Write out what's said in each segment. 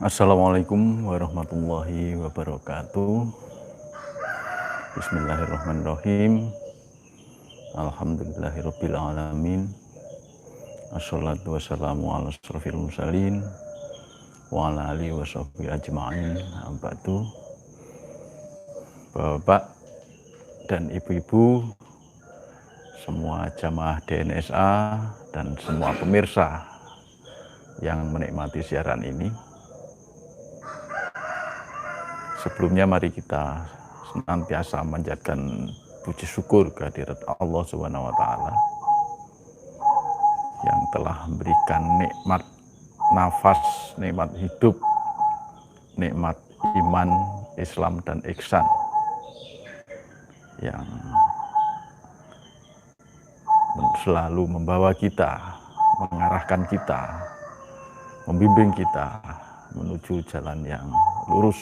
Assalamualaikum warahmatullahi wabarakatuh. Bismillahirrahmanirrahim. Alhamdulillahirabbil alamin. Assalatu wassalamu ala asyrofil mursalin wa ala alihi washabbihi ajma'in. Abadu. Bapak dan ibu-ibu, semua jamaah DNSA dan semua pemirsa yang menikmati siaran ini. Sebelumnya mari kita senantiasa menjadikan puji syukur kehadirat Allah Subhanahu wa taala yang telah memberikan nikmat nafas, nikmat hidup, nikmat iman, Islam dan ihsan yang selalu membawa kita, mengarahkan kita, membimbing kita menuju jalan yang lurus,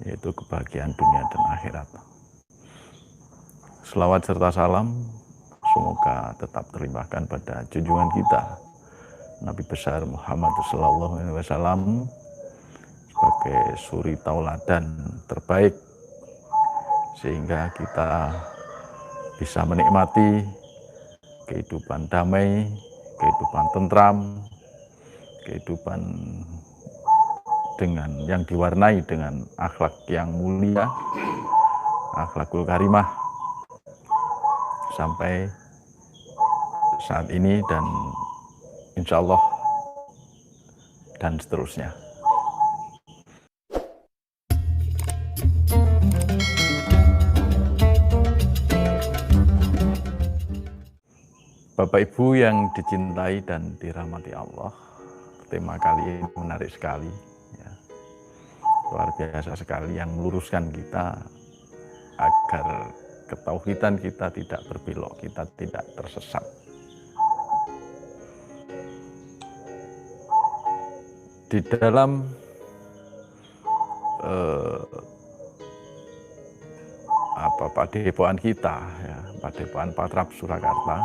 yaitu kebahagiaan dunia dan akhirat. Selawat serta salam semoga tetap terlimpahkan pada junjungan kita Nabi besar Muhammad SAW sebagai suri tauladan terbaik, sehingga kita bisa menikmati kehidupan damai, kehidupan tentram, kehidupan dengan yang diwarnai dengan akhlak yang mulia, akhlakul karimah, sampai saat ini dan insya Allah dan seterusnya. Bapak Ibu yang dicintai dan dirahmati Allah, tema kali ini menarik sekali. Luar biasa sekali, yang meluruskan kita agar ketauhidan kita tidak berbelok, kita tidak tersesat. Di dalam padepokan kita, ya, Padepokan Patrap Surakarta,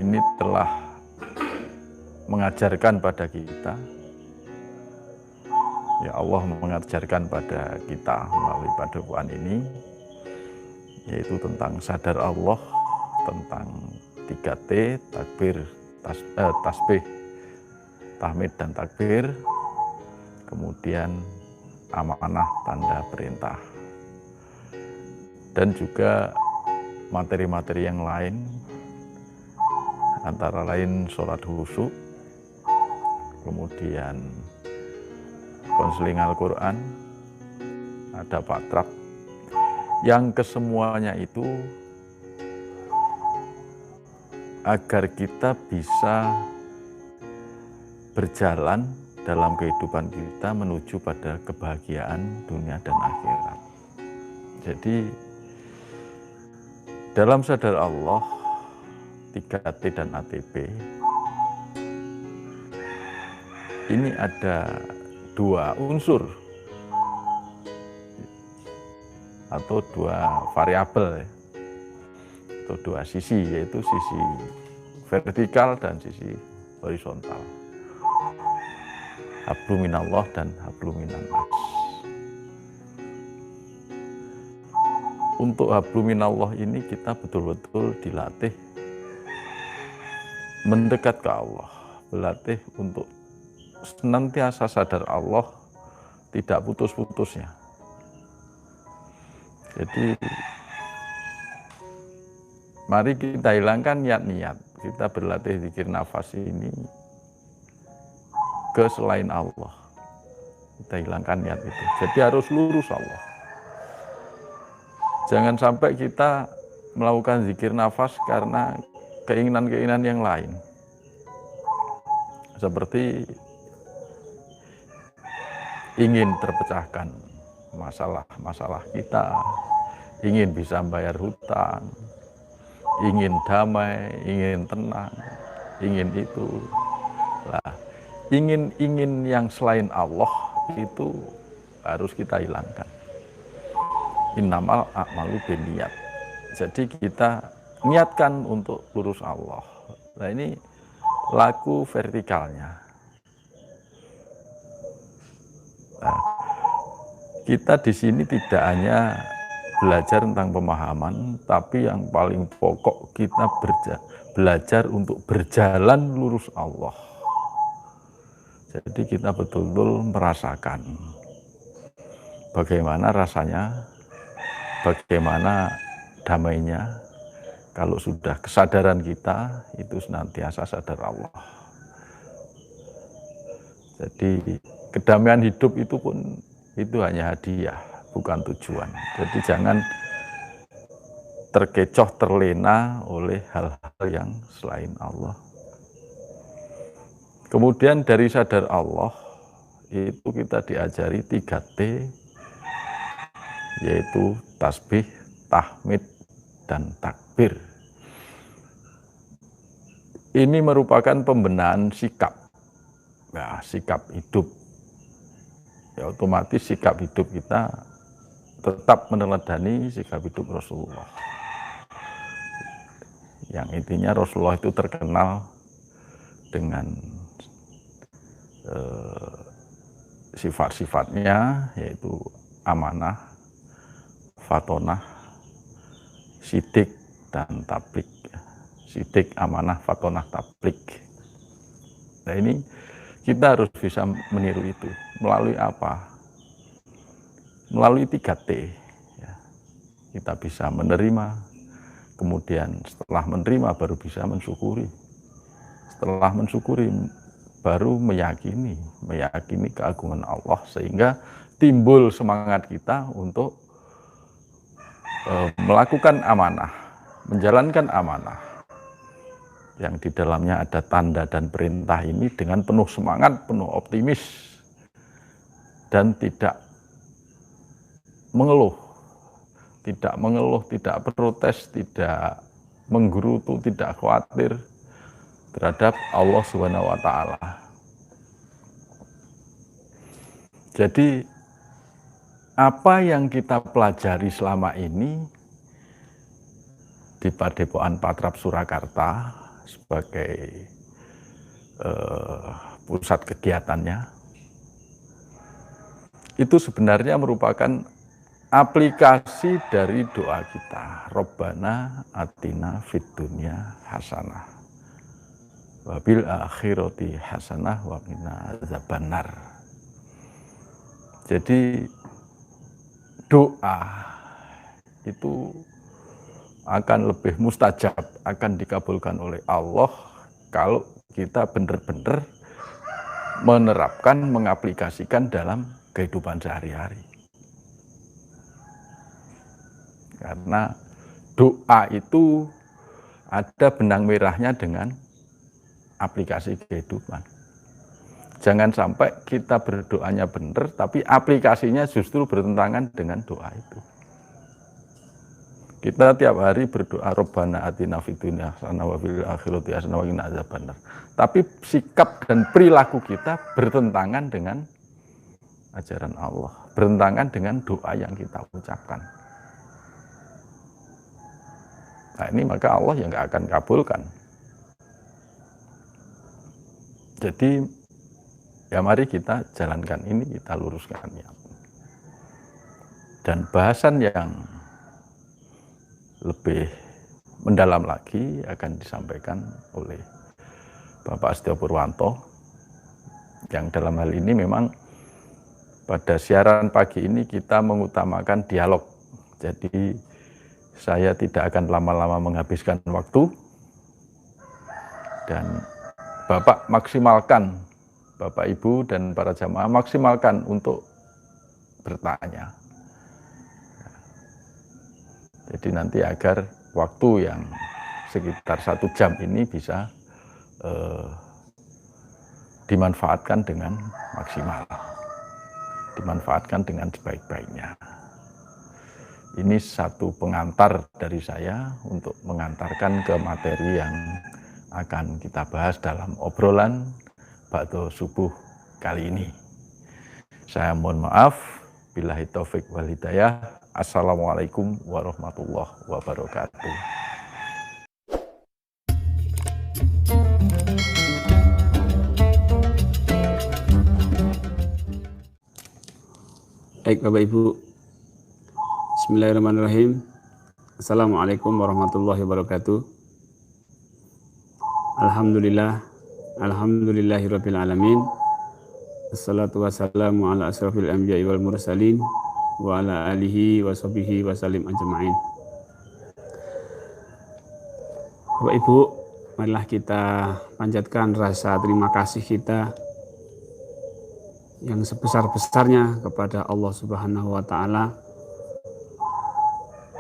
ini telah mengajarkan pada kita, ya Allah mengajarkan pada kita melalui padepokan ini, yaitu tentang sadar Allah, tentang 3T, takbir, tasbih, tahmid dan takbir, kemudian amanah, tanda perintah, dan juga materi-materi yang lain, antara lain sholat khusyuk, kemudian konseling Al-Quran, ada patrap, yang kesemuanya itu agar kita bisa berjalan dalam kehidupan kita menuju pada kebahagiaan dunia dan akhirat. Jadi dalam sadar Allah, 3T dan ATP, ini ada dua unsur atau dua variabel atau dua sisi, yaitu sisi vertikal dan sisi horizontal, hablum minallah dan hablum minannas. Untuk hablum minallah ini kita betul-betul dilatih mendekat ke Allah, berlatih untuk senantiasa sadar Allah, tidak putus-putusnya. Jadi mari kita hilangkan niat-niat, kita berlatih zikir nafas ini ke selain Allah. Kita hilangkan niat itu. Jadi harus lurus Allah. Jangan sampai kita melakukan zikir nafas karena keinginan-keinginan yang lain. Seperti ingin terpecahkan masalah-masalah kita, ingin bisa bayar hutang, ingin damai, ingin tenang, ingin itu. Lah, ingin-ingin yang selain Allah itu harus kita hilangkan. Innamal a'malu binniyat. Jadi kita niatkan untuk lurus Allah. Nah ini laku vertikalnya. Kita di sini tidak hanya belajar tentang pemahaman, tapi yang paling pokok kita belajar untuk berjalan lurus Allah. Jadi kita betul-betul merasakan bagaimana rasanya, bagaimana damainya kalau sudah kesadaran kita itu senantiasa sadar Allah. Jadi kedamaian hidup itu pun itu hanya hadiah, bukan tujuan. Jadi jangan terkecoh, terlena oleh hal-hal yang selain Allah. Kemudian dari sadar Allah, itu kita diajari 3T, yaitu tasbih, tahmid, dan takbir. Ini merupakan pembenahan sikap, ya, sikap hidup. Ya, otomatis sikap hidup kita tetap meneladani sikap hidup Rasulullah. Yang intinya Rasulullah itu terkenal dengan sifat-sifatnya, yaitu amanah, fatonah, sidik, dan tablik. Sidik, amanah, fatonah, tablik. Nah ini kita harus bisa meniru itu. Melalui apa? Melalui 3T. Ya. Kita bisa menerima, kemudian setelah menerima baru bisa mensyukuri. Setelah mensyukuri baru meyakini keagungan Allah, sehingga timbul semangat kita untuk melakukan amanah, menjalankan amanah yang di dalamnya ada tanda dan perintah ini dengan penuh semangat, penuh optimis, dan tidak mengeluh, tidak protes, tidak menggerutu, tidak khawatir terhadap Allah Subhanahu wa Ta'ala. Jadi apa yang kita pelajari selama ini di Padepokan Patrap Surakarta sebagai pusat kegiatannya, itu sebenarnya merupakan aplikasi dari doa kita. Robbana atina fid dunya hasanah wa bil akhirati hasanah wa qina adzabannar. Jadi doa itu akan lebih mustajab, akan dikabulkan oleh Allah kalau kita benar-benar menerapkan, mengaplikasikan dalam kehidupan sehari-hari. Karena doa itu ada benang merahnya dengan aplikasi kehidupan. Jangan sampai kita berdoanya benar, tapi aplikasinya justru bertentangan dengan doa itu. Kita tiap hari berdoa, Robbana atina fid dunya hasanah wa fil akhirati hasanah wa qina adzabannar. Tapi sikap dan perilaku kita bertentangan dengan ajaran Allah, bertentangan dengan doa yang kita ucapkan. Nah ini maka Allah yang nggak akan kabulkan. Jadi ya mari kita jalankan ini, kita luruskan ya. Dan bahasan yang lebih mendalam lagi akan disampaikan oleh Bapak Astio Purwanto, yang dalam hal ini memang pada siaran pagi ini kita mengutamakan dialog. Jadi saya tidak akan lama-lama menghabiskan waktu, dan Bapak maksimalkan, Bapak Ibu dan para jamaah maksimalkan untuk bertanya. Jadi nanti agar waktu yang sekitar 1 jam ini bisa dimanfaatkan dengan maksimal, dimanfaatkan dengan sebaik-baiknya. Ini satu pengantar dari saya untuk mengantarkan ke materi yang akan kita bahas dalam obrolan ba'da subuh kali ini. Saya mohon maaf, billahi taufik wal hidayah. Assalamualaikum warahmatullahi wabarakatuh. Baik Bapak Ibu, Bismillahirrahmanirrahim. Assalamualaikum warahmatullahi wabarakatuh. Alhamdulillah, alhamdulillahirabbil alamin. Assalatu wassalamu ala asrafil anbiya'i wal mursalin wa ala alihi wa sahbihi wa salim ajma'in. Bapak Ibu, marilah kita panjatkan rasa terima kasih kita yang sebesar-besarnya kepada Allah Subhanahu wa taala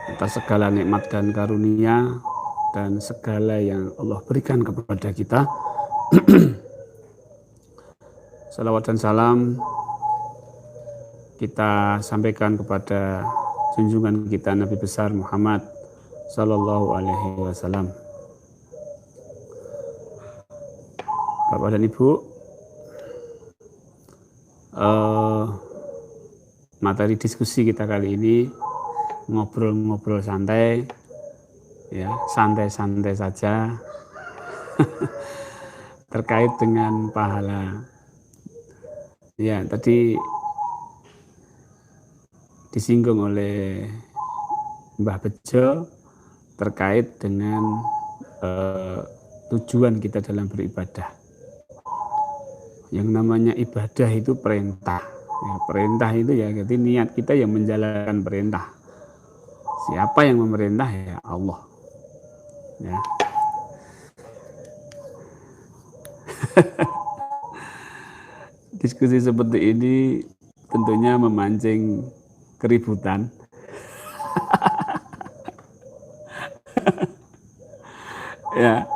atas segala nikmat dan karunia dan segala yang Allah berikan kepada kita. Salawat dan salam kita sampaikan kepada junjungan kita Nabi besar Muhammad sallallahu alaihi wasallam. Bapak dan Ibu, materi diskusi kita kali ini ngobrol-ngobrol santai, ya santai-santai saja terkait dengan pahala. Ya, tadi disinggung oleh Mbah Bejo terkait dengan tujuan kita dalam beribadah. Yang namanya ibadah itu perintah. Ya, perintah itu ya, jadi niat kita yang menjalankan perintah. Siapa yang memerintah? Ya Allah. Ya. Diskusi seperti ini tentunya memancing keributan. Ya,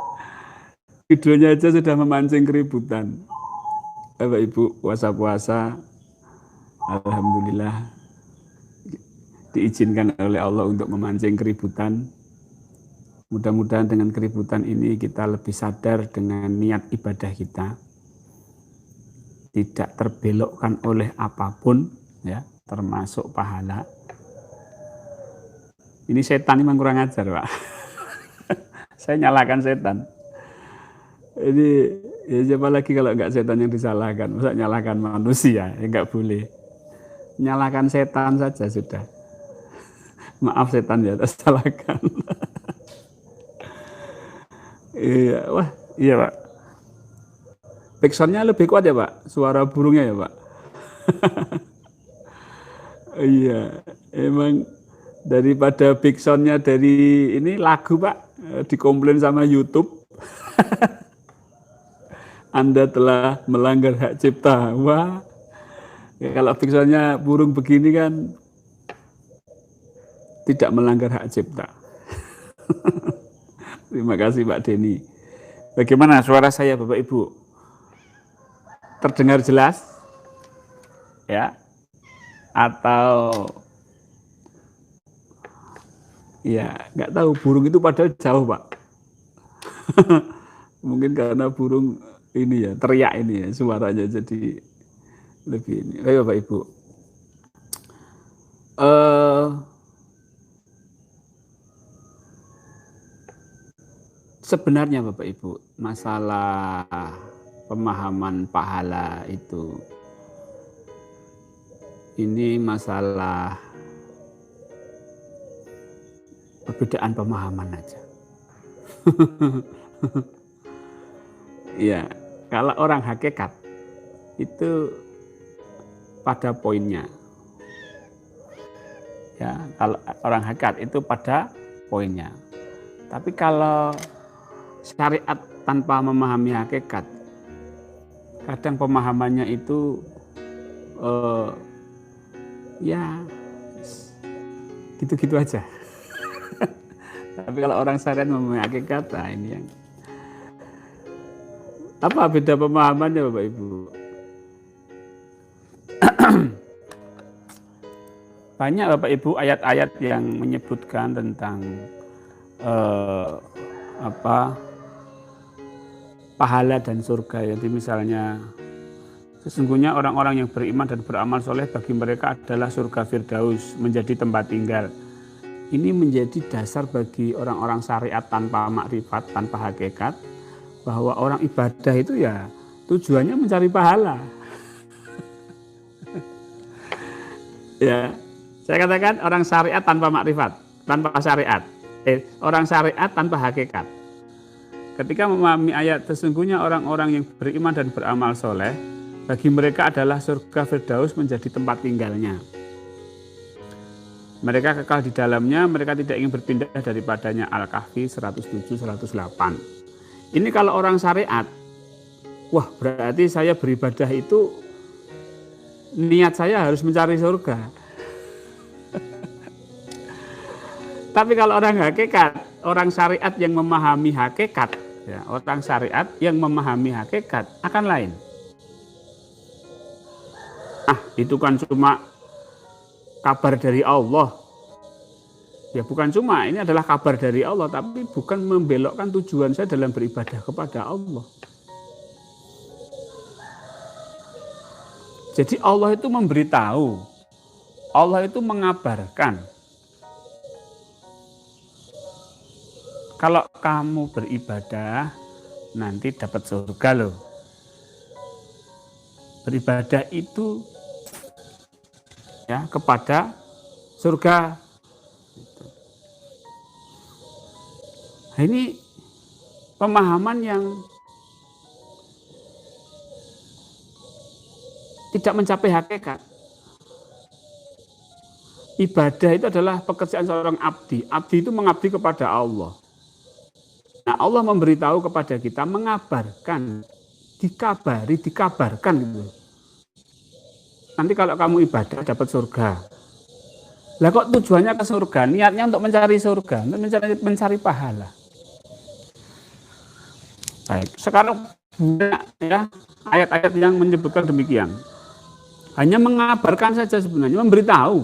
videonya aja sudah memancing keributan. Bapak Ibu, puasa-puasa, alhamdulillah diizinkan oleh Allah untuk memancing keributan. Mudah-mudahan dengan keributan ini kita lebih sadar dengan niat ibadah kita, tidak terbelokkan oleh apapun, ya, termasuk pahala. Ini setan memang kurang ajar, Pak. Saya nyalakan setan. Ini ya siapa lagi kalau enggak setan yang disalahkan? Masa nyalakan manusia? Ya enggak boleh. Nyalakan setan saja sudah. Maaf setan ya, tersalahkan. Iya, wah, iya Pak. Backsound-nya lebih kuat ya Pak, suara burungnya ya Pak. Iya, emang daripada backsound-nya dari ini lagu Pak, dikomplain sama YouTube. Anda telah melanggar hak cipta. Wah, ya, kalau backsound-nya burung begini kan tidak melanggar hak cipta. Terima kasih Pak Denny. Bagaimana suara saya Bapak Ibu? Terdengar jelas? Ya? Atau ya nggak tahu, burung itu padahal jauh Pak. Mungkin karena burung ini ya, teriak ini ya, suaranya jadi lebih ini. Ayo Bapak Ibu. Sebenarnya Bapak Ibu, masalah pemahaman pahala itu, ini masalah perbedaan pemahaman aja. Ya, kalau orang hakikat itu pada poinnya. Ya, kalau orang hakikat itu pada poinnya. Tapi kalau syariat tanpa memahami hakikat, kadang pemahamannya itu ya gitu-gitu aja. Tapi kalau orang syariat memahami hakikat, nah ini yang apa beda pemahamannya Bapak Ibu? Banyak Bapak Ibu ayat-ayat yang menyebutkan tentang pahala dan surga. Jadi misalnya sesungguhnya orang-orang yang beriman dan beramal soleh bagi mereka adalah surga Firdaus menjadi tempat tinggal. Ini menjadi dasar bagi orang-orang syariat tanpa makrifat, tanpa hakikat, bahwa orang ibadah itu ya tujuannya mencari pahala. Ya, saya katakan orang syariat tanpa makrifat, tanpa syariat. Orang syariat tanpa hakikat. Ketika memahami ayat, sesungguhnya orang-orang yang beriman dan beramal soleh, bagi mereka adalah surga Firdaus menjadi tempat tinggalnya. Mereka kekal di dalamnya, mereka tidak ingin berpindah daripadanya. Al-Kahfi 107-108. Ini kalau orang syariat, wah berarti saya beribadah itu niat saya harus mencari surga. Tapi kalau orang hakikat, orang syariat yang memahami hakikat, ya, orang syariat yang memahami hakikat akan lain. Itu kan cuma kabar dari Allah. Ya bukan cuma, ini adalah kabar dari Allah, tapi bukan membelokkan tujuan saya dalam beribadah kepada Allah. Jadi Allah itu memberitahu, Allah itu mengabarkan. Kalau kamu beribadah, nanti dapat surga loh. Beribadah itu ya kepada surga. Nah, ini pemahaman yang tidak mencapai hakikat. Ibadah itu adalah pekerjaan seorang abdi. Abdi itu mengabdi kepada Allah. Nah, Allah memberitahu kepada kita, mengabarkan, dikabarkan gitu. Nanti kalau kamu ibadah dapat surga. Lah kok tujuannya ke surga? Niatnya untuk mencari surga, untuk mencari pahala. Baik, sekarang banyak ya ayat-ayat yang menyebutkan demikian. Hanya mengabarkan saja sebenarnya, memberitahu.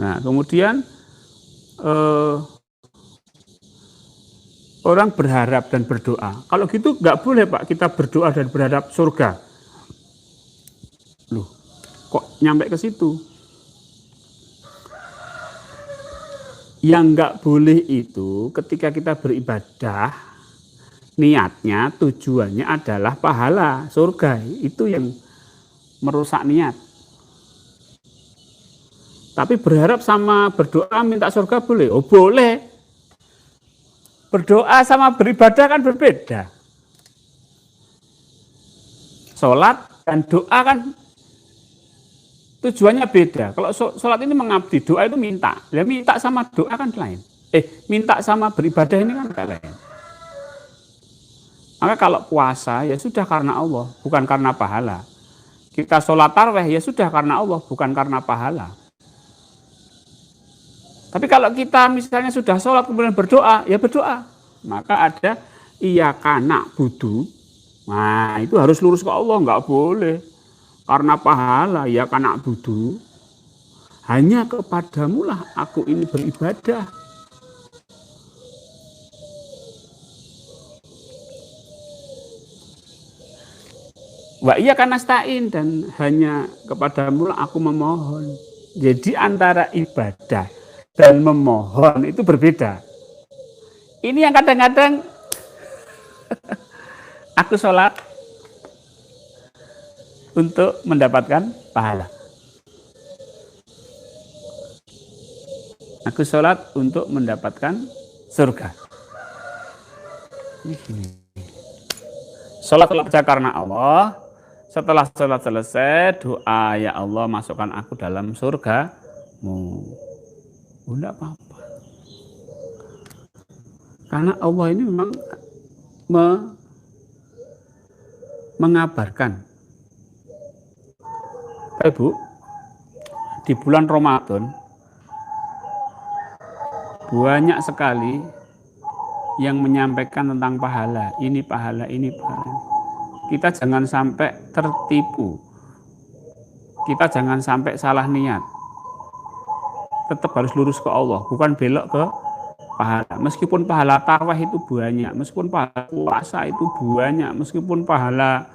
Nah, kemudian orang berharap dan berdoa. Kalau gitu nggak boleh Pak, kita berdoa dan berharap surga. Loh, kok nyampe ke situ? Yang nggak boleh itu ketika kita beribadah, niatnya, tujuannya adalah pahala, surga. Itu yang merusak niat. Tapi berharap sama berdoa minta surga boleh? Oh boleh. Berdoa sama beribadah kan berbeda. Sholat dan doa kan tujuannya beda. Kalau sholat ini mengabdi, doa itu minta. Ya minta sama doa kan lain. Minta sama beribadah ini kan lain. Maka kalau puasa ya sudah karena Allah, bukan karena pahala. Kita sholat tarawih ya sudah karena Allah, bukan karena pahala. Tapi kalau kita misalnya sudah sholat kemudian berdoa, ya berdoa. Maka ada iyyaka na'budu. Nah itu harus lurus ke Allah, nggak boleh. Karena pahala, iyyaka na'budu. Hanya kepadamulah aku ini beribadah. Wa iyyaka nasta'in, dan hanya kepadamulah aku memohon. Jadi antara ibadah dan memohon itu berbeda. Ini yang kadang-kadang aku sholat untuk mendapatkan pahala. Aku sholat untuk mendapatkan surga. Sholat saja karena Allah. Setelah sholat selesai, doa, ya Allah masukkan aku dalam surga-Mu. Tidak apa-apa. Karena Allah ini memang mengabarkan. Ibu, di bulan Ramadan banyak sekali yang menyampaikan tentang pahala. Ini pahala, ini pahala. Kita jangan sampai tertipu. Kita jangan sampai salah niat. Tetap harus lurus ke Allah, bukan belok ke pahala. Meskipun pahala tarawih itu banyak, meskipun pahala puasa itu banyak, meskipun pahala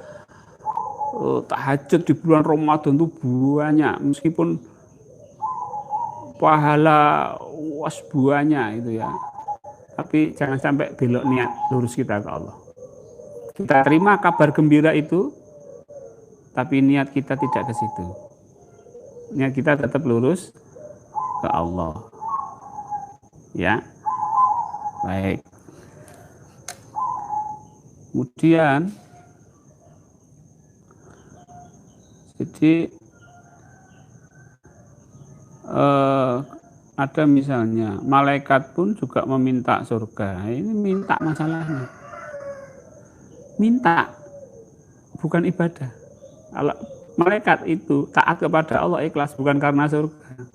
tahajud di bulan Ramadan itu banyak, meskipun pahala banyak itu ya. Tapi jangan sampai belok niat, lurus kita ke Allah. Kita terima kabar gembira itu, tapi niat kita tidak ke situ. Niat kita tetap lurus ke Allah. Ya. Baik. Kemudian jadi ada misalnya malaikat pun juga meminta surga. Ini minta masalahnya. Minta, bukan ibadah. Kalau malaikat itu taat kepada Allah ikhlas, bukan karena surga.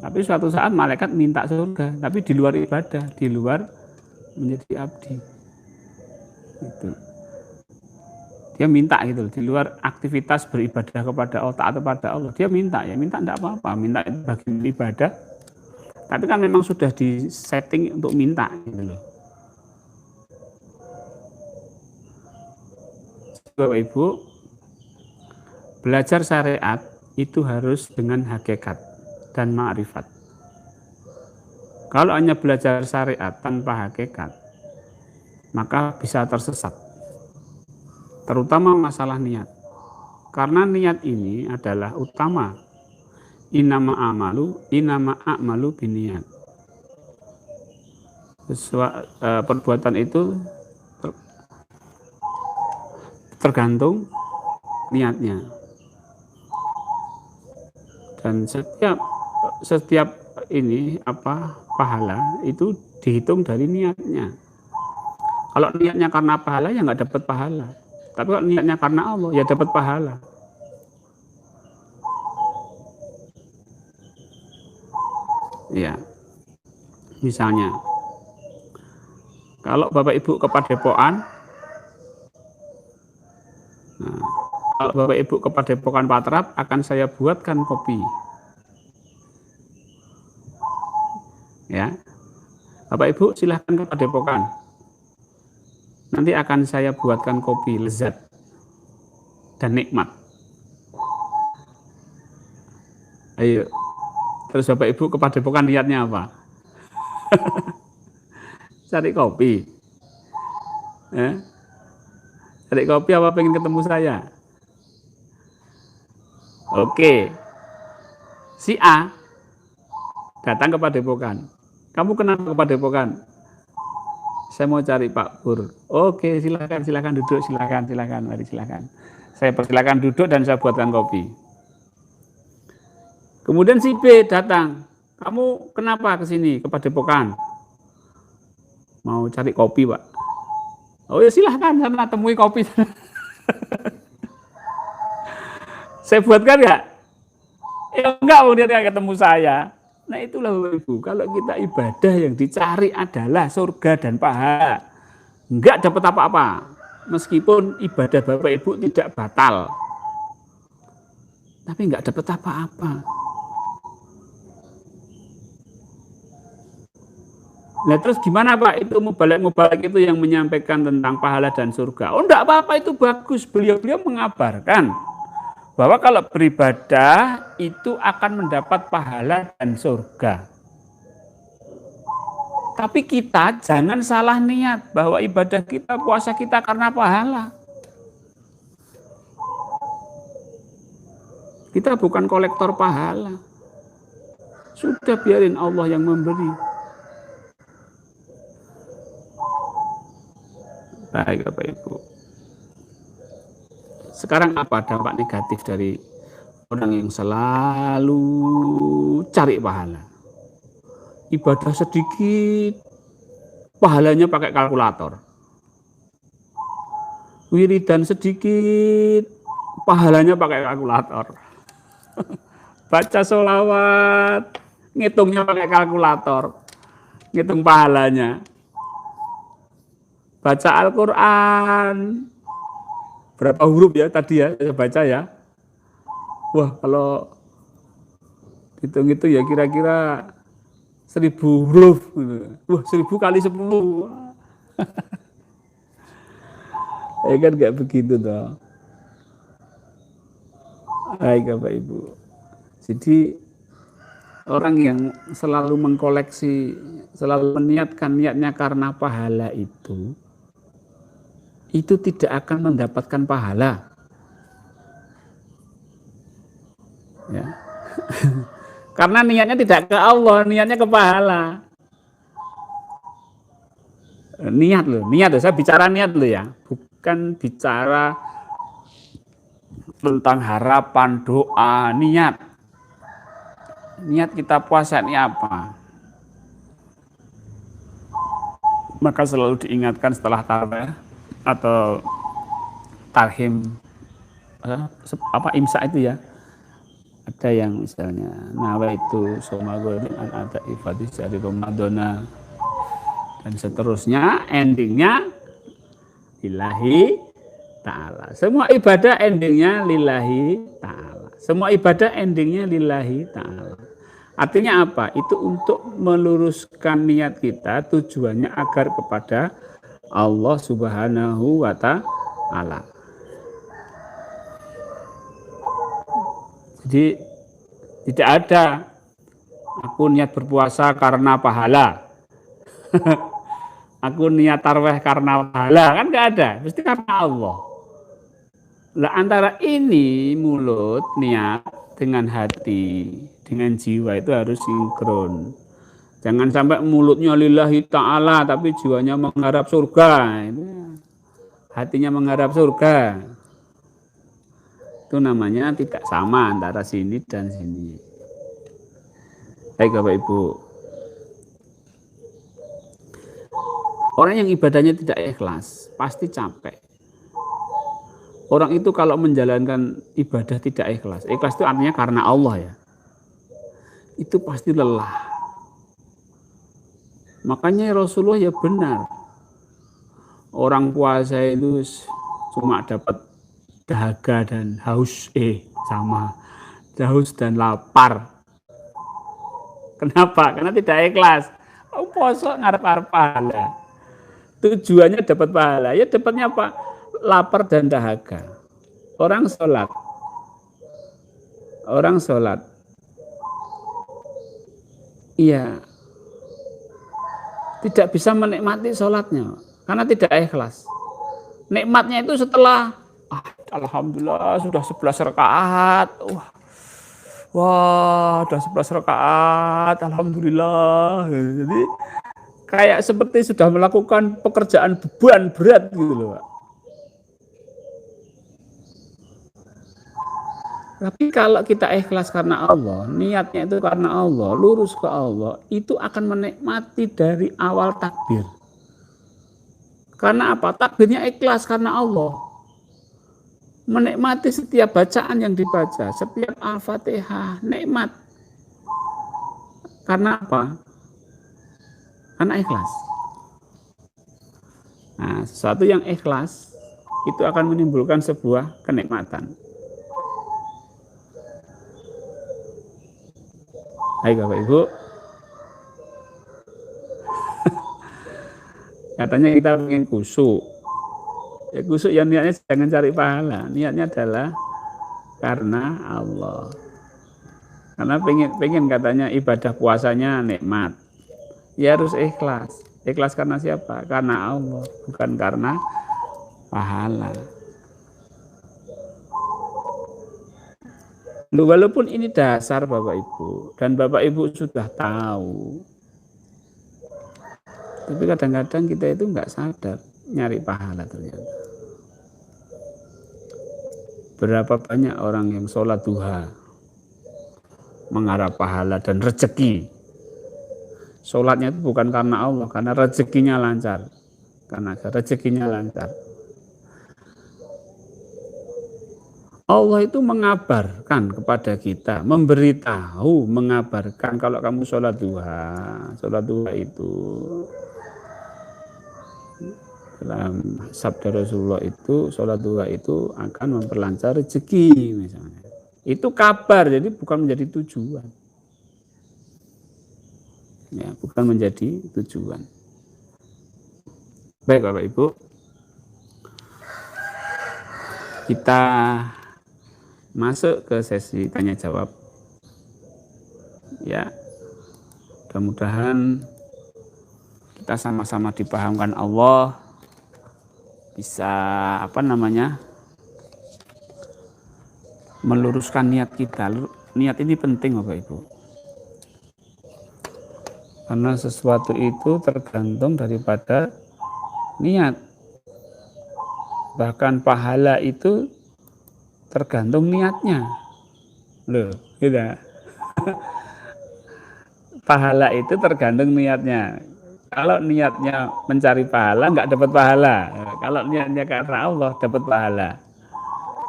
Tapi suatu saat malaikat minta surga, tapi di luar ibadah, di luar menjadi abdi. Itu. Dia minta gitu, di luar aktivitas beribadah kepada Allah, taat kepada Allah, dia minta, ya minta enggak apa-apa, minta itu bagian ibadah. Tapi kan memang sudah di setting untuk minta gitu loh. Bapak Ibu, belajar syariat itu harus dengan hakikat dan ma'rifat. Kalau hanya belajar syariat tanpa hakikat, maka bisa tersesat. Terutama masalah niat. Karena niat ini adalah utama. Innama a'malu biniat. Perbuatan itu tergantung niatnya. Dan setiap ini pahala itu dihitung dari niatnya. Kalau niatnya karena pahala ya nggak dapat pahala. Tapi kalau niatnya karena Allah ya dapat pahala. Ya, misalnya kalau Bapak Ibu ke Padepokan, kalau Bapak Ibu ke Padepokan Patrap akan saya buatkan kopi. Ya, Bapak Ibu silahkan ke Padepokan. Nanti akan saya buatkan kopi lezat dan nikmat. Ayo. Terus Bapak Ibu ke Padepokan niatnya apa? Cari kopi. Cari kopi apa pengen ketemu saya? Oke. Si A datang ke Padepokan. Kamu kenapa ke Padepokan? Saya mau cari Pak Pur. Oke, silakan duduk, silakan, mari silakan. Saya persilakan duduk dan saya buatkan kopi. Kemudian si B datang. Kamu kenapa ke sini, ke Padepokan? Mau cari kopi, Pak. Oh ya silahkan, sana temui kopi. Saya buatkan nggak? Ya enggak, dia nggak ketemu saya. Nah itulah Bapak Ibu, kalau kita ibadah yang dicari adalah surga dan pahala. Enggak dapat apa-apa. Meskipun ibadah Bapak Ibu tidak batal. Tapi enggak dapat apa-apa. Nah terus gimana Pak itu Mubalek itu yang menyampaikan tentang pahala dan surga? Oh enggak apa-apa, itu bagus. Beliau mengabarkan bahwa kalau beribadah itu akan mendapat pahala dan surga. Tapi kita jangan salah niat bahwa ibadah kita, puasa kita karena pahala. Kita bukan kolektor pahala. Sudah biarin Allah yang memberi. Baik Bapak Ibu. Sekarang apa dampak negatif dari orang yang selalu cari pahala? Ibadah sedikit, pahalanya pakai kalkulator. Wiridan sedikit, pahalanya pakai kalkulator. Baca sholawat, ngitungnya pakai kalkulator. Ngitung pahalanya. Baca Al-Quran, berapa huruf ya tadi ya saya baca ya. Wah kalau hitung itu ya kira-kira 1000 huruf. Wah 1000 kali 10. Ya kan nggak begitu toh. Baik Bapak Ibu. Jadi orang yang selalu mengkoleksi, selalu meniatkan niatnya karena pahala itu tidak akan mendapatkan pahala. Ya. Karena niatnya tidak ke Allah, niatnya ke pahala. Niat loh, saya bicara niat loh ya, bukan bicara tentang harapan, doa, niat. Niat kita puasa ini apa? Maka selalu diingatkan setelah tarawih atau tarhim imsak itu ya. Ada yang misalnya nawaitu soma ghadin an ada ifadhi syahri Ramadana dan seterusnya, endingnya lillahi ta'ala. Semua ibadah endingnya lillahi ta'ala. Semua ibadah endingnya lillahi ta'ala. Artinya apa? Itu untuk meluruskan niat kita, tujuannya agar kepada Allah Subhanahu wa ta'ala. Jadi tidak ada aku niat berpuasa karena pahala. Aku niat tarawih karena pahala, kan enggak ada, mesti karena Allah. Lah antara ini mulut niat dengan hati, dengan jiwa itu harus sinkron. Jangan sampai mulutnya lillahi ta'ala tapi jiwanya mengharap surga. Hatinya mengharap surga. Itu namanya tidak sama antara sini dan sini. Baik Bapak Ibu. Orang yang ibadahnya tidak ikhlas pasti capek. Orang itu kalau menjalankan ibadah tidak ikhlas, ikhlas itu artinya karena Allah ya, itu pasti lelah. Makanya Rasulullah ya benar, orang puasa itu cuma dapat dahaga dan haus, sama haus dan lapar. Kenapa? Karena tidak ikhlas. Puasa ngarep-arep pahala. Tujuannya dapat pahala, ya dapatnya apa? Lapar dan dahaga. Orang sholat, iya, tidak bisa menikmati sholatnya karena tidak ikhlas. Nikmatnya itu setelah, alhamdulillah sudah 11 rakaat, wah, sudah 11 rakaat, alhamdulillah. Jadi kayak seperti sudah melakukan pekerjaan beban berat gitu loh, Pak. Tapi kalau kita ikhlas karena Allah, niatnya itu karena Allah, lurus ke Allah, itu akan menikmati dari awal takbir. Karena apa? Takbirnya ikhlas karena Allah. Menikmati setiap bacaan yang dibaca, setiap Al-Fatihah, nikmat. Karena apa? Karena ikhlas. Nah, sesuatu yang ikhlas itu akan menimbulkan sebuah kenikmatan. Hai Bapak Ibu. Katanya kita ingin kusuk. Ya kusuk yang niatnya jangan cari pahala. Niatnya adalah karena Allah. Karena pengen katanya ibadah puasanya nikmat. Ya harus ikhlas. Ikhlas karena siapa? Karena Allah, bukan karena pahala. Walaupun ini dasar Bapak Ibu, dan Bapak Ibu sudah tahu, tapi kadang-kadang kita itu nggak sadar nyari pahala ternyata. Berapa banyak orang yang sholat duha mengharap pahala dan rezeki. Sholatnya itu bukan karena Allah, karena rezekinya lancar. Karena rezekinya lancar. Allah itu mengabarkan kepada kita, memberitahu, mengabarkan kalau kamu sholat duha. Sholat duha itu dalam sabda Rasulullah itu, sholat duha itu akan memperlancar rezeki misalnya. Itu kabar, jadi bukan menjadi tujuan. Ya, bukan menjadi tujuan. Baik Bapak Ibu, kita masuk ke sesi tanya jawab. Ya, mudah-mudahan kita sama-sama dipahamkan Allah, bisa meluruskan niat kita. niat ini penting Bapak Ibu. Karena sesuatu itu tergantung daripada niat. Bahkan pahala itu tergantung niatnya. Loh, gitu. Pahala itu tergantung niatnya. Kalau niatnya mencari pahala, nggak dapat pahala. Kalau niatnya karena Allah, dapat pahala.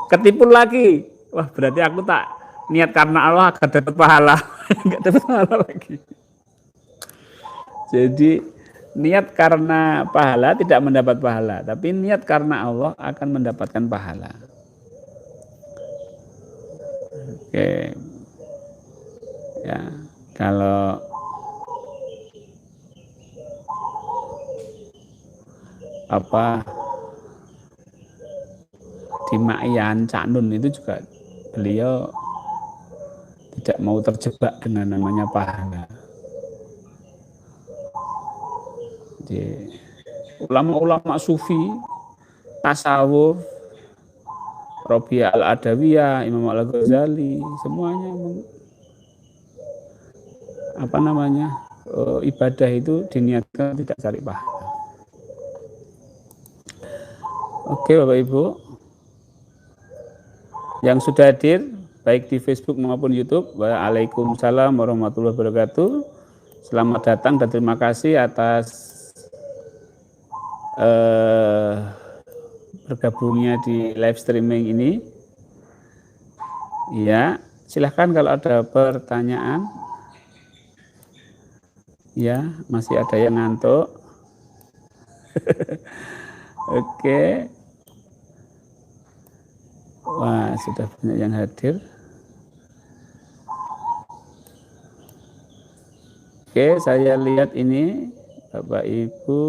Ketipu lagi, wah berarti aku tak niat karena Allah agar dapat pahala, nggak dapat pahala lagi. Jadi niat karena pahala tidak mendapat pahala, tapi niat karena Allah akan mendapatkan pahala. Oke, ya kalau di Ma'yan Cak Nun itu juga beliau tidak mau terjebak dengan namanya pahala. Jadi, ulama-ulama sufi, tasawuf, Robiah Al-Adawiyah, Imam Al-Ghazali, semuanya ibadah itu diniatkan tidak cari pahala. Oke Bapak Ibu, yang sudah hadir baik di Facebook maupun YouTube, waalaikumsalam warahmatullahi wabarakatuh. Selamat datang dan terima kasih atas bergabungnya di live streaming ini. Ya, silahkan kalau ada pertanyaan. Ya, masih ada yang ngantuk. Oke. Wah, sudah banyak yang hadir. Oke, saya lihat ini Bapak Ibu.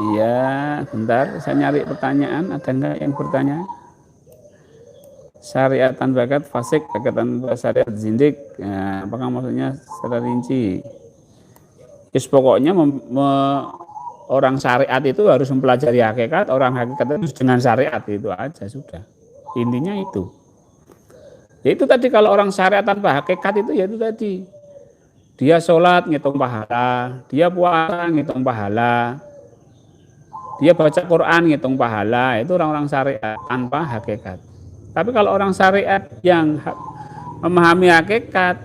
Iya, bentar, saya nyari pertanyaan. Ada enggak yang bertanya? Syariatan bakat fasik, bakatan syariat zindik. Nah, apakah maksudnya secara rinci? Yes, pokoknya orang syariat itu harus mempelajari hakikat, orang hakikat itu dengan syariat itu aja sudah. Intinya itu. Ya itu tadi kalau orang syariat tanpa hakikat itu ya itu tadi. Dia sholat ngitung pahala, dia puasa ngitung pahala, dia baca Quran ngitung pahala, itu orang-orang syariat tanpa hakikat. Tapi kalau orang syariat yang memahami hakikat,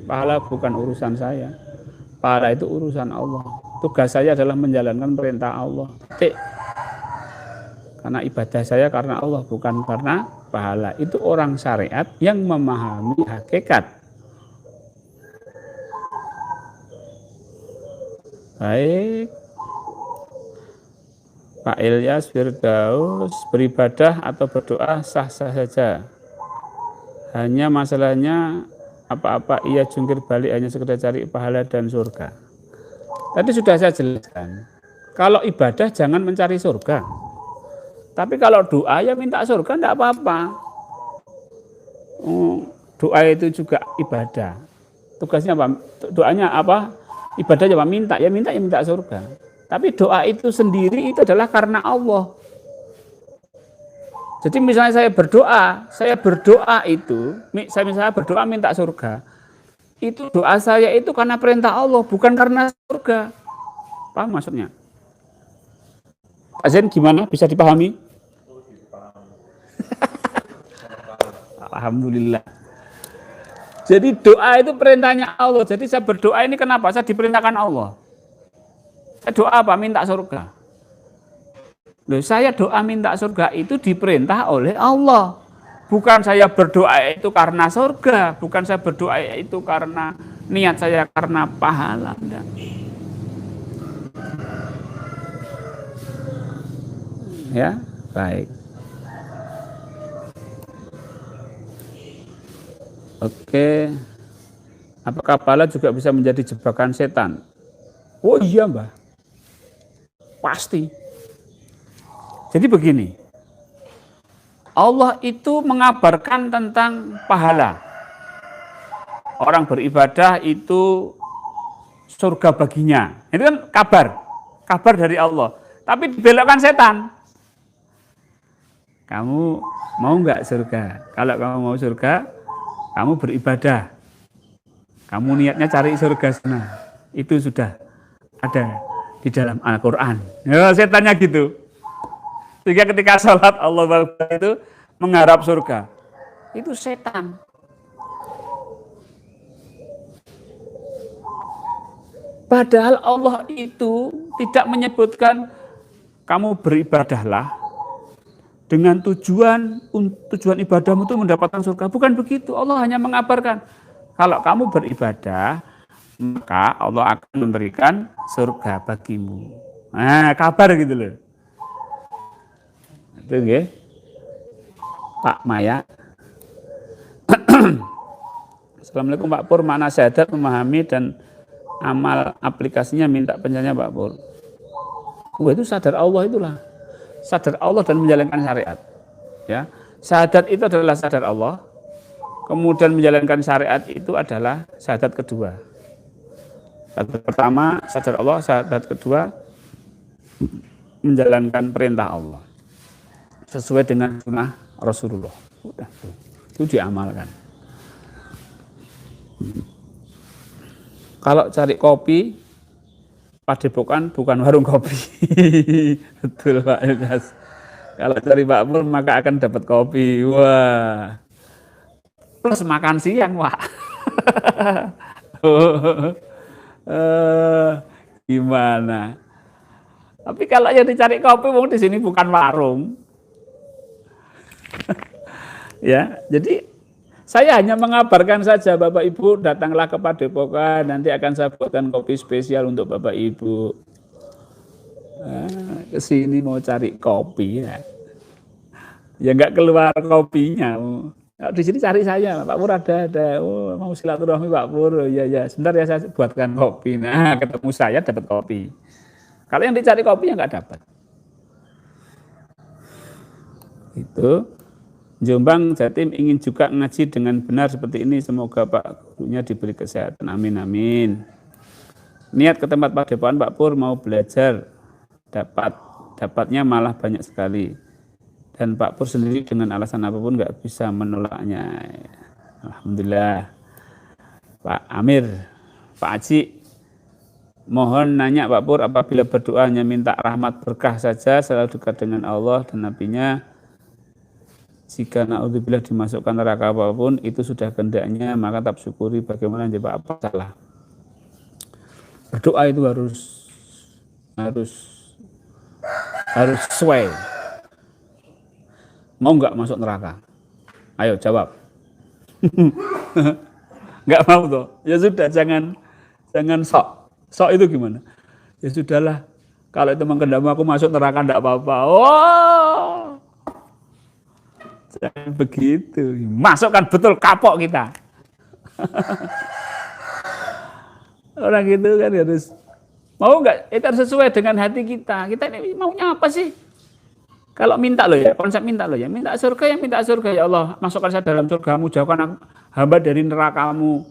pahala bukan urusan saya. Pahala itu urusan Allah. Tugas saya adalah menjalankan perintah Allah. Karena ibadah saya karena Allah, bukan karena pahala. Itu orang syariat yang memahami hakikat. Baik. Pak Ilyas Firdaus, beribadah atau berdoa sah-sah saja. Hanya masalahnya apa-apa ia jungkir balik hanya sekedar cari pahala dan surga. Tadi sudah saya jelaskan. Kalau ibadah jangan mencari surga. Tapi kalau doa ya minta surga enggak apa-apa. Doa itu juga ibadah. Tugasnya apa? Doanya apa? Ibadahnya apa? Minta ya minta surga. Tapi doa itu sendiri itu adalah karena Allah. Jadi misalnya saya berdoa itu, saya misalnya berdoa minta surga. Itu doa saya itu karena perintah Allah, bukan karena surga. Paham maksudnya? Pak Zen gimana? Bisa dipahami? Alhamdulillah. Jadi doa itu perintahnya Allah. Jadi saya berdoa ini kenapa? Saya diperintahkan Allah. Saya doa apa? Minta surga. Loh, saya doa minta surga itu diperintah oleh Allah. Bukan saya berdoa itu karena surga. Bukan saya berdoa itu karena niat saya karena pahala. Enggak. Ya, baik. Oke. Apakah pahala juga bisa menjadi jebakan setan? Oh iya, Mbah. Pasti. Jadi begini, Allah itu mengabarkan tentang pahala. Orang beribadah itu surga baginya. Itu kan kabar dari Allah. Tapi dibelokkan setan. kamu mau nggak surga? Kalau kamu mau surga, kamu beribadah. Kamu niatnya cari surga sana. Itu sudah ada di dalam Al-Quran. Ya, setannya gitu. Sehingga ketika sholat Allah itu mengharap surga. Itu setan. Padahal Allah itu tidak menyebutkan kamu beribadahlah dengan tujuan ibadahmu itu mendapatkan surga. Bukan begitu. Allah hanya mengabarkan kalau kamu beribadah maka Allah akan memberikan surga bagimu. Nah, kabar gitu loh. Itu ya. Pak Maya. Assalamualaikum Pak Pur, mana syahadat memahami dan amal aplikasinya minta penjelasannya Pak Pur. Itu sadar Allah itulah. Sadar Allah dan menjalankan syariat. Ya. Syahadat itu adalah sadar Allah. Kemudian menjalankan syariat itu adalah syahadat kedua. Syahadat pertama sadar Allah, syahadat kedua menjalankan perintah Allah sesuai dengan sunnah Rasulullah. Udah, itu diamalkan. Kalau cari kopi, Padepokan bukan warung kopi. Betul Pak Ilyas. Kalau cari Pak Pur maka akan dapat kopi. Wah. Plus makan siang, Pak. Gimana? Tapi kalau yang dicari kopi, di sini bukan warung. Ya, jadi saya hanya mengabarkan saja Bapak Ibu datanglah ke Padepokan, nanti akan saya buatkan kopi spesial untuk Bapak Ibu. Ke sini mau cari kopi ya. Ya nggak keluar kopinya. Di sini cari saya, Pak Pur ada. Oh, mau silaturahmi Pak Pur. Ya, sebentar ya saya buatkan kopi. Nah, ketemu saya dapat kopi. Kalau yang dicari kopi ya nggak dapat. Itu. Jombang, Jatim ingin juga ngaji dengan benar seperti ini. Semoga Pak gurunya diberi kesehatan. Amin, amin. Niat ke tempat Padepokan Pak Pur mau belajar. Dapatnya malah banyak sekali. Dan Pak Pur sendiri dengan alasan apapun nggak bisa menolaknya. Alhamdulillah. Pak Amir, Pak Aji, mohon nanya Pak Pur, apabila berdoa hanya minta rahmat berkah saja, selalu dekat dengan Allah dan Nabi-Nya, jika naudzubillah dimasukkan neraka apapun, itu sudah kehendaknya, maka tak syukuri bagaimana jawab apa salah. Berdoa itu harus sesuai. Mau nggak masuk neraka? Ayo jawab. Nggak mau toh? Ya sudah, jangan sok. Sok itu gimana? Ya sudahlah. Kalau itu menghendaki aku masuk neraka enggak apa-apa. Oh. Jangan begitu. Masukkan betul kapok kita. Orang gitu kan harus mau nggak? Itu harus sesuai dengan hati kita. Kita ini maunya apa sih? Kalau minta loh ya, konsep minta loh ya. Minta surga ya Allah. Masukkan saya dalam surgamu, jauhkan hamba dari nerakamu.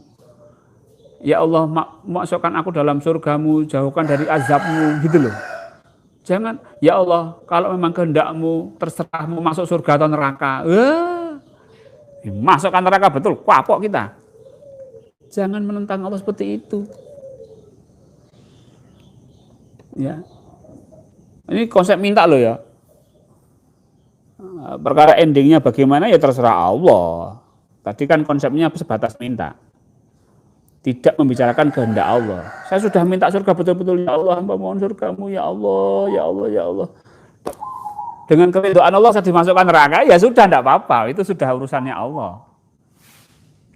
Ya Allah, masukkan aku dalam surgamu, jauhkan dari azabmu, gitu loh. Jangan, ya Allah, kalau memang kehendakmu, terserah mau masuk surga atau neraka. Masukkan neraka betul, kapok kita. Jangan menentang Allah seperti itu. Ya, ini konsep minta loh ya. Perkara endingnya bagaimana ya terserah Allah. Tadi kan konsepnya sebatas minta. Tidak membicarakan kehendak Allah. Saya sudah minta surga betul-betul, ya Allah, hamba mohon surgamu, ya Allah, ya Allah, ya Allah. Dengan keridhaan Allah saya dimasukkan neraka, ya sudah, tidak apa-apa, itu sudah urusannya Allah.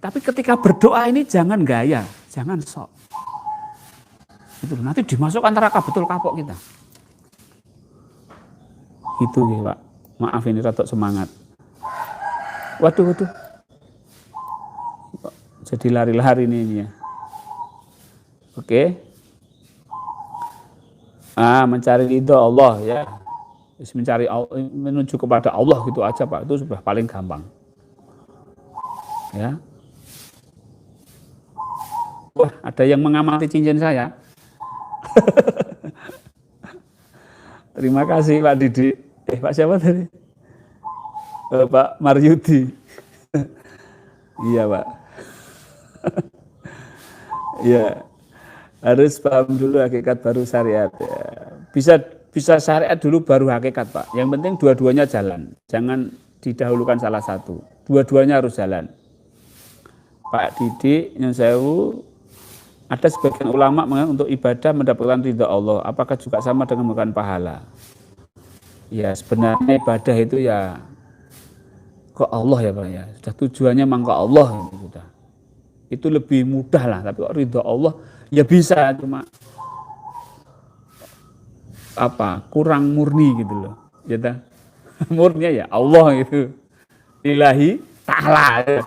Tapi ketika berdoa ini jangan gaya, jangan sok. Itu nanti dimasukkan neraka betul, kapok kita. Itu ya Pak, maaf ini rada semangat. Waduh. Jadi lari-lari ini ya. Oke. Mencari ridho Allah ya. Mencari menuju kepada Allah gitu aja Pak. Itu sudah paling gampang. Ya. Wah, ada yang mengamati cincin saya. Terima kasih Pak Didi. Pak siapa tadi? Pak Maryudi. Iya Pak. Iya, harus paham dulu hakikat baru syariat. Ya. Bisa syariat dulu baru hakikat Pak. Yang penting dua-duanya jalan. Jangan didahulukan salah satu. Dua-duanya harus jalan. Pak Didi, Nyun Sewu, ada sebagian ulama untuk ibadah mendapatkan ridha Allah. Apakah juga sama dengan makan pahala? Ya sebenarnya ibadah itu ya ke Allah ya Pak ya. Sudah tujuannya memang ke Allah sudah. Itu lebih mudah lah. Tapi kok ridha Allah ya bisa, cuma kurang murni gitu loh. Ya murninya ya Allah itu. Lillahi ta'ala.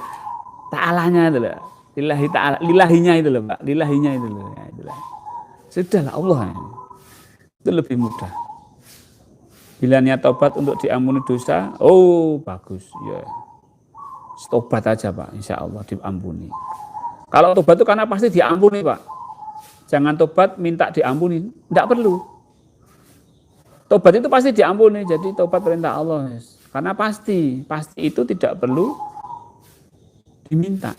Ta'alanya itu loh. Lillahi ta'ala, lillahinya itu loh Pak, lillahinya itu loh. Ya, itulah. Sudahlah Allah. Itu lebih mudah. Bila niat tobat untuk diampuni dosa, oh bagus ya. Tobat aja Pak, insya Allah diampuni. Kalau tobat itu karena pasti diampuni Pak. Jangan tobat minta diampuni, tidak perlu. Tobat itu pasti diampuni, jadi tobat perintah Allah. Karena pasti itu tidak perlu diminta.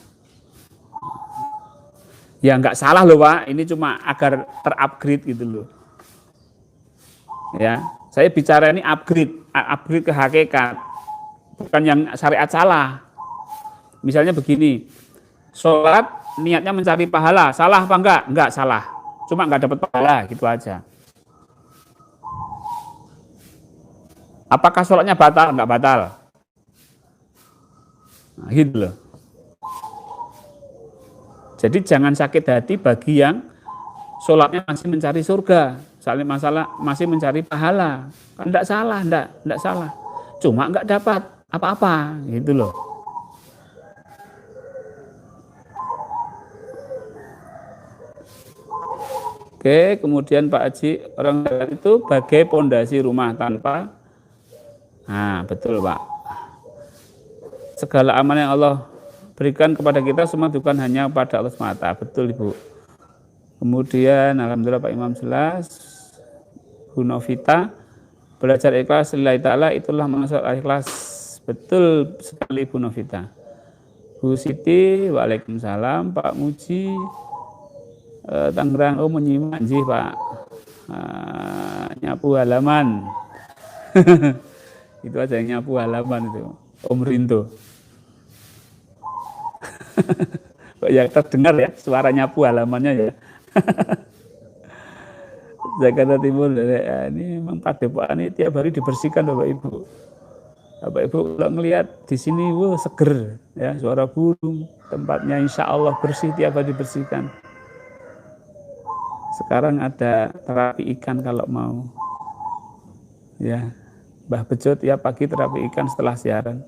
Ya nggak salah loh Pak, ini cuma agar terupgrade gitu loh. Ya, saya bicara ini upgrade ke hakikat, bukan yang syariat salah. Misalnya begini, sholat niatnya mencari pahala, salah apa enggak? Enggak salah, cuma enggak dapat pahala, gitu aja. Apakah sholatnya batal? Enggak batal. Nah, gitu loh. Jadi jangan sakit hati bagi yang sholatnya masih mencari surga, masalah masih mencari pahala. Kan enggak salah, enggak salah. Cuma enggak dapat apa-apa, gitu loh. Oke, kemudian Pak Haji, orang itu bagai pondasi rumah tanpa. Nah, betul Pak. Segala amanah yang Allah berikan kepada kita semua bukan hanya pada Allah semata. Betul Ibu. Kemudian alhamdulillah Pak Imam jelas. Bu Novita, belajar ikhlas lillahi ta'ala itulah maksud ikhlas. Betul sekali Bu Novita. Bu Siti, waalaikumsalam. Pak Muji, Tangerang, menyimak sih Pak. Nyapu halaman. Itu aja yang nyapu halaman itu. Om Rinto. Ya terdengar ya suara nyapu halamannya ya. Jakarta Timur ya, ini memang Padepokan ini tiap hari dibersihkan Bapak Ibu. Bapak Ibu kalau ngelihat di sini seger ya, suara burung, tempatnya insya Allah bersih, tiap hari dibersihkan. Sekarang ada terapi ikan kalau mau. Ya, Mbah Bejo tiap pagi terapi ikan setelah siaran.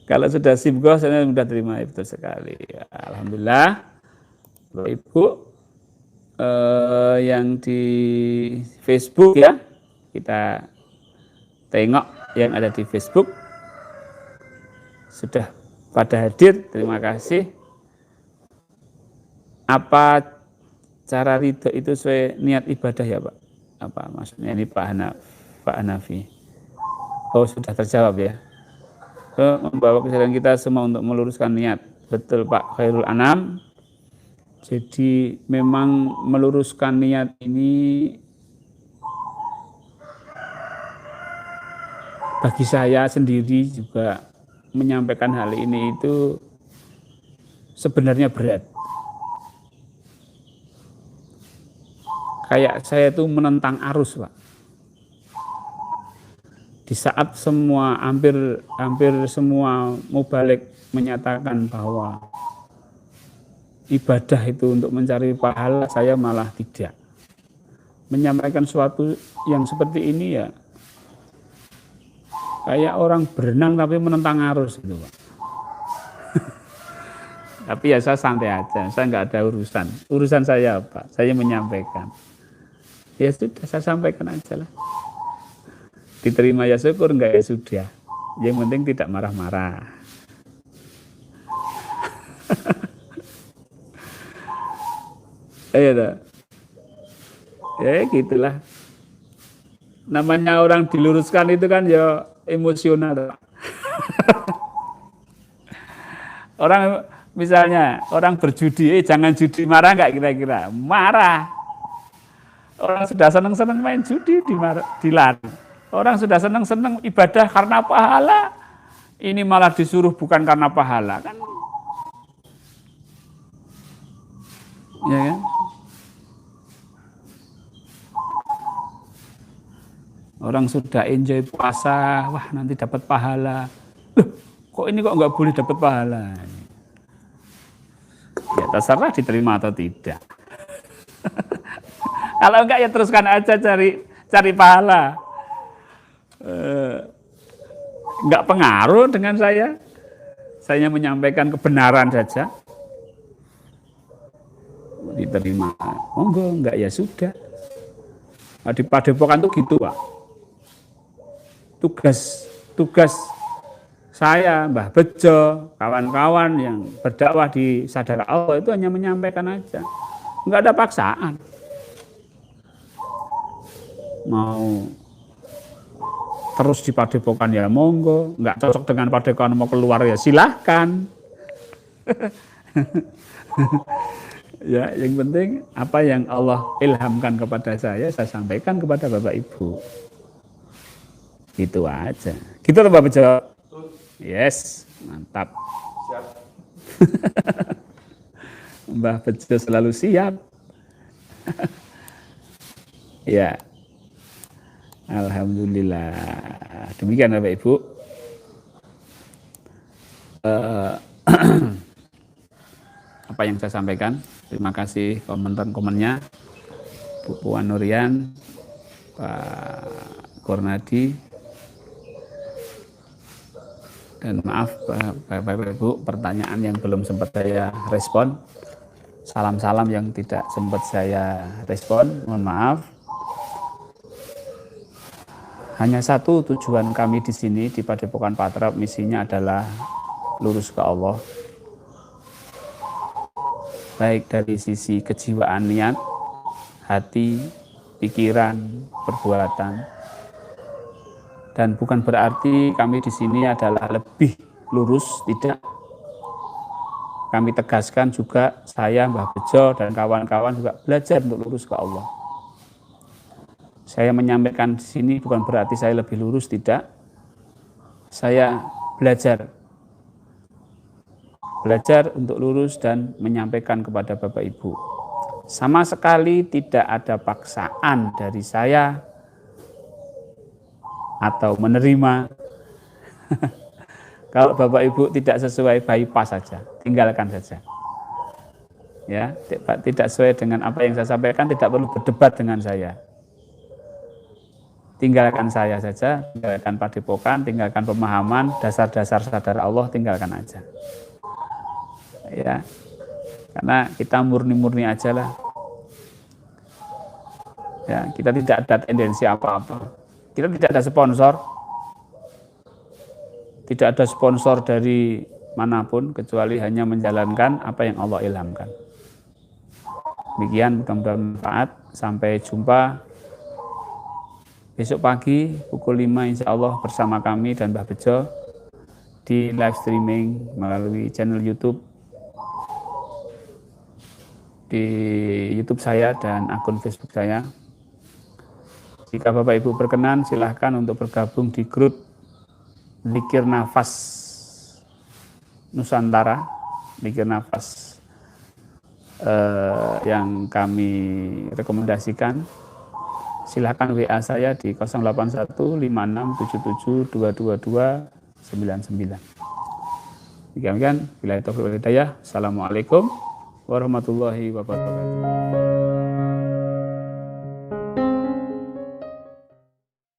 Kalau sudah simgoh, saya sudah terima, betul sekali. Ya, alhamdulillah, Bapak Ibu yang di Facebook ya, kita tengok yang ada di Facebook sudah pada hadir. Terima kasih. Apa cara ridho itu sesuai niat ibadah ya Pak? Apa maksudnya ini Pak Hanafi? Oh sudah terjawab ya. Membawa kesadaran kita semua untuk meluruskan niat. Betul Pak Khairul Anam. Jadi memang meluruskan niat ini bagi saya sendiri juga menyampaikan hal ini itu sebenarnya berat. Kayak saya itu menentang arus Pak. Di saat hampir semua mubalik menyatakan bahwa ibadah itu untuk mencari pahala, saya malah tidak. Menyampaikan sesuatu yang seperti ini ya kayak orang berenang tapi menentang arus gitu Pak. Tapi ya saya santai aja, saya nggak ada urusan. Urusan saya apa? Saya menyampaikan. Ya sudah, saya sampaikan aja lah. Diterima ya syukur, enggak ya sudah. Yang penting tidak marah-marah. Ya gitulah. namanya orang diluruskan itu kan ya emosional. Orang misalnya orang berjudi, jangan judi, marah nggak kira-kira? Marah. Orang sudah seneng-seneng main judi dilarang. Orang sudah seneng-seneng ibadah karena pahala, ini malah disuruh bukan karena pahala kan? Ya kan? Orang sudah enjoy puasa, wah nanti dapat pahala. Loh, kok ini kok nggak boleh dapat pahala? Ya terserah diterima atau tidak. Kalau enggak ya teruskan aja cari pahala. Enggak pengaruh dengan saya. Saya menyampaikan kebenaran saja. Diterima. Monggo, enggak ya sudah. Nah, di Padepokan tuh gitu, Pak. Tugas saya, Mbah Bejo, kawan-kawan yang berdakwah di Sadar Allah itu hanya menyampaikan aja. Enggak ada paksaan. Mau terus di Padepokan ya monggo, enggak cocok dengan Padepokan mau keluar ya silahkan. Ya, yang penting apa yang Allah ilhamkan kepada saya sampaikan kepada Bapak Ibu. Gitu aja. Gitu loh Pak Bejo. Yes, mantap. Siap. Mbah Bejo selalu siap. Ya. Alhamdulillah. Demikian Bapak Ibu. Apa yang saya sampaikan. Terima kasih komentar-komennya. Bu Puan Nurian, Pak Kurnadi. Dan maaf Bapak Ibu, pertanyaan yang belum sempat saya respon, salam-salam yang tidak sempat saya respon, mohon maaf. Hanya satu tujuan kami di sini di Padepokan Patrap, misinya adalah lurus ke Allah. Baik dari sisi kejiwaan niat, hati, pikiran, perbuatan. Dan bukan berarti kami di sini adalah lebih lurus, tidak. Kami tegaskan juga saya, Mbah Bejo, dan kawan-kawan juga belajar untuk lurus ke Allah. Saya menyampaikan di sini bukan berarti saya lebih lurus, tidak. Saya belajar untuk lurus dan menyampaikan kepada Bapak Ibu. Sama sekali tidak ada paksaan dari saya atau menerima. Kalau Bapak Ibu tidak sesuai, bypass saja, tinggalkan saja. Ya, tidak sesuai dengan apa yang saya sampaikan, tidak perlu berdebat dengan saya. Tinggalkan saya saja, tinggalkan Padepokan, tinggalkan pemahaman, dasar-dasar sadar Allah, tinggalkan aja. Ya, karena kita murni-murni aja lah. Ya, kita tidak ada tendensi apa-apa. Kita tidak ada sponsor. Tidak ada sponsor dari manapun, kecuali hanya menjalankan apa yang Allah ilhamkan. Demikian, mudah-mudahan bermanfaat. Sampai jumpa besok pagi pukul 5 insya Allah bersama kami dan Mbah Bejo di live streaming melalui channel YouTube, di YouTube saya dan akun Facebook saya. Jika Bapak Ibu berkenan, silahkan untuk bergabung di grup Zikir Nafas Nusantara, Zikir Nafas yang kami rekomendasikan. Silahkan WA saya di 0815677222299. Demikian, bila itu hidayah. Assalamualaikum warahmatullahi wabarakatuh.